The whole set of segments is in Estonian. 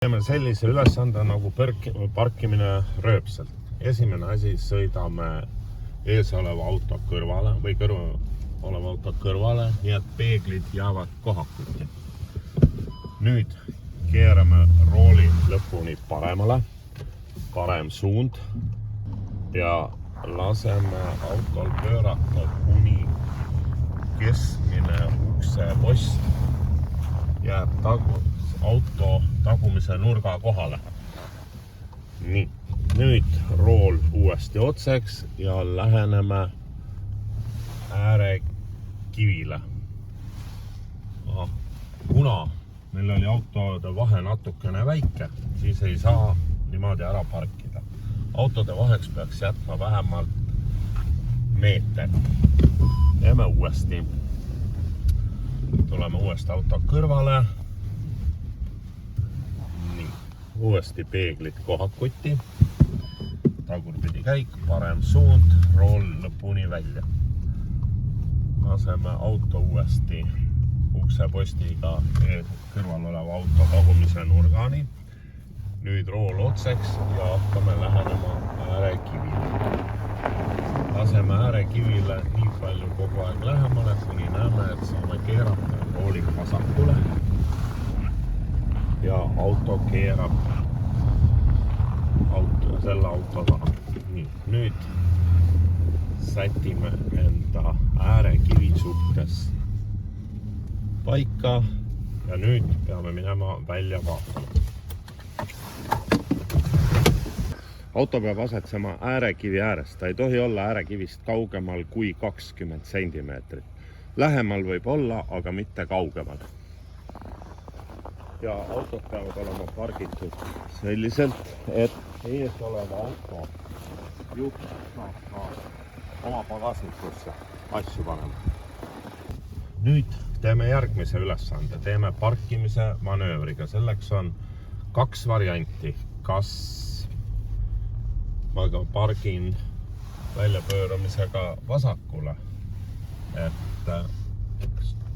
Teeme sellise ülesande nagu parkimine rööpselt. Esimene asi, sõidame eesoleva auto kõrvale või oleva auto kõrvale, nii et peeglid jäävad kohakuti. Nüüd keerame rooli lõpuni paremale, parem suund ja laseme autol pöörata kuni keskmine uksepost jääb auto tagumise nurga kohale. Nii, nüüd rool uuesti otseks ja läheneme äärekivile. Kuna meil oli autode vahe natukene väike, siis ei saa niimoodi ära parkida. Autode vaheks peaks jätma vähemalt meeter. Teeme uuesti. Tuleme uuesti auto kõrvale. Uuesti peeglid kohakuti, tagurpidi käik, parem suund, rool lõpuni välja. Laseme auto uuesti uksepostiga kõrval oleva auto tagumise nurgani. Nüüd rool otseks ja hakkame lähenema äärekivile. Laseme äärekivile nii palju kogu aeg lähemale, kuni näeme, et saame keerata rooli vasakule. Ja auto keerab selle auto taha. Nii, nüüd sätime enda äärekivi suhtes paika ja nüüd peame minema välja vaatama. Auto peab asetsema äärekivi äärest. Ta ei tohi olla äärekivist kaugemal kui 20 cm. Lähemal võib olla, aga mitte kaugemal. Ja autod peavad olema pargitud selliselt, et ees oleva auto juht saab ka oma pagasnikusse asju panema. Nüüd teeme järgmise ülesande. Teeme parkimise manöövriga. Selleks on 2 varianti. Kas ma pargin väljapööramisega vasakule, et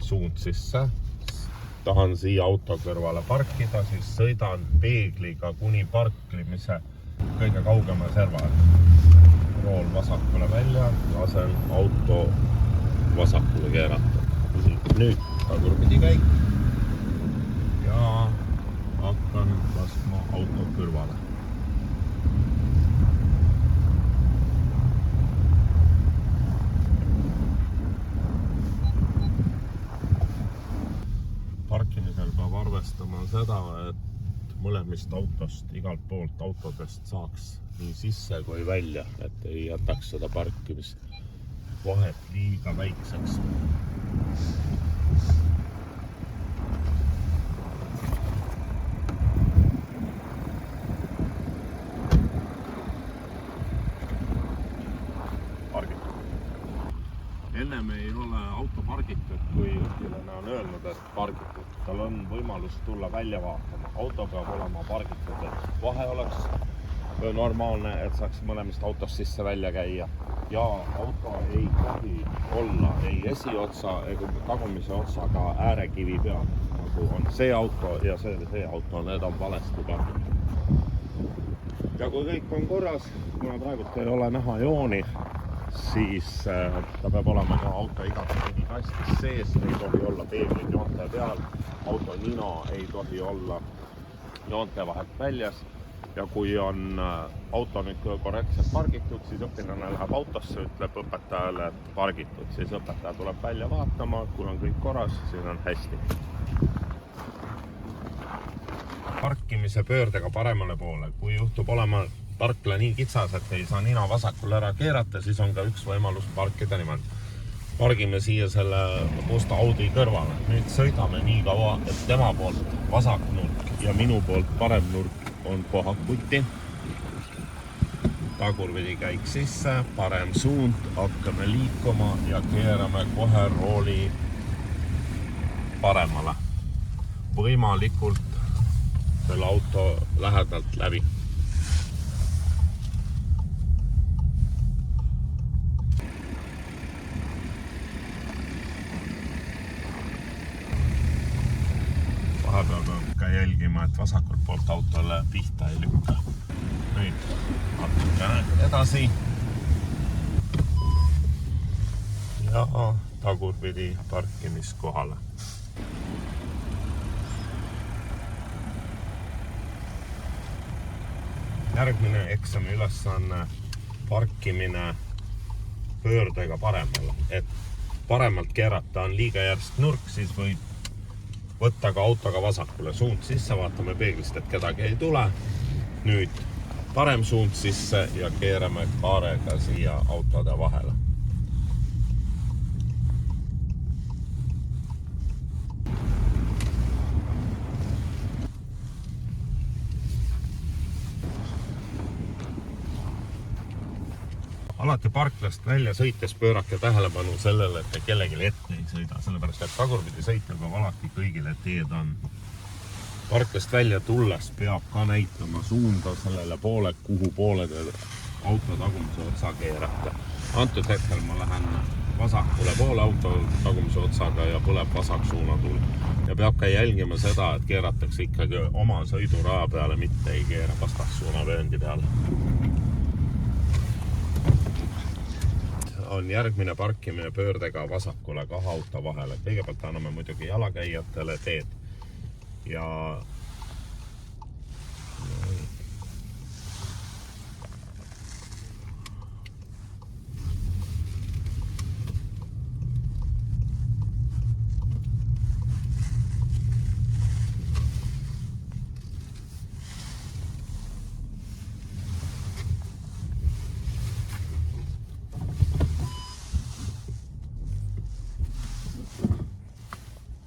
suund sisse. Tahan siia auto kõrvale parkida, siis sõidan peegliga kuni parklimise kõige kaugema servale. Rool vasakule välja, lasen auto vasakule keerata. Nüüd tagurpidi käik ja hakkan laskma auto kõrvale. Parkimisel peab arvestama seda, et mõlemist autost, igalt poolt autodest saaks nii sisse kui välja, et ei jätaks seda parkimist vahet liiga väikseks. Ennem ei ole auto pargitud, kui juhtilane on öelnud, et pargitud. Tal on võimalus tulla välja vaatama. Auto peab olema pargitud, et vahe oleks normaalne, et saaks mõlemist autost sisse välja käia. Ja auto ei tohi olla ei esiotsa ega tagumise otsaga äärekivi peal, nagu on see auto ja see auto, need on valesti pargitud. Ja kui kõik on korras, kuna praegult ei ole näha jooni, siis ta peab olema ka auto igatpidi kastis sees, ei tohi olla peeglid joonte peal, auto nina ei tohi olla joonte vahelt väljas ja kui on auto nüüd korrektselt pargitud, siis õpilane läheb autosse, ütleb õpetajale pargitud, siis õpetaja tuleb välja vaatama, kui on kõik korras, siis on hästi. Parkimise pöördega paremale poole, kui juhtub olema parkla nii kitsas, et ei saa nina vasakule ära keerata, siis on ka üks võimalus parkida niimoodi. Pargime siia selle musta Audi kõrvale. Nüüd sõidame nii kaua, et tema poolt vasak nurk ja minu poolt parem nurk on kohakuti. Tagurpidi käik sisse, parem suund, hakkame liikuma ja keerame kohe rooli paremale. Võimalikult selle auto lähedalt läbi. peab ka jälgima, et vasakult poolt autole pihta ei lükka. Nüüd natukene edasi. Ja tagurpidi parkimiskohale. Järgmine eksami ülesanne parkimine pöördega paremale. Et paremalt keerata on liiga järsk nurk, siis võib võtta ka autoga vasakule. Suund sisse, vaatame peeglist, et kedagi ei tule. Nüüd parem suund sisse ja keerame kaarega siia autode vahele. Alati parklast välja sõites pöörake tähelepanu sellele, et te kellegi ette ei sõida, sellepärast et tagurpidi sõitjal peab alati kõigile teed andma. Parklast välja tulles peab ka näitama suunda sellele poole, kuhu poole te auto tagumise otsa keerate. Antud hetkel ma lähen vasakule poole auto tagumise otsaga ja põleb vasak suunatul. Ja peab ka jälgima seda, et keeratakse ikkagi oma sõiduraja peale, mitte ei keera vastassuunavööndi peale. On järgmine parkimine pöördega vasakule kahe auto vahele. Kõigepealt anname muidugi jalakäijatele teed ja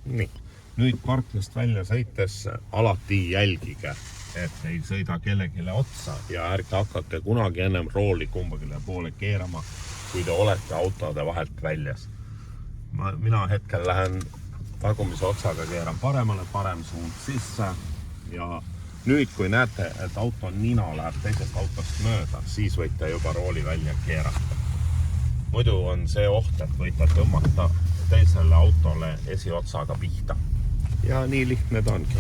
nii. Nüüd parklast välja sõites alati jälgige, et ei sõida kellegile otsa ja ärge hakake kunagi ennem rooli kumbagile poole keerama, kui te olete autode vahelt väljas. Mina hetkel lähen tagumise otsaga, keeran paremale, parem suund sisse ja nüüd, kui näete, et auto nina läheb teisest autost mööda, siis võite juba rooli välja keerata. Muidu on see oht, et võite tõmmata teisele autole esiotsaga pihta. Ja nii lihtne ta ongi.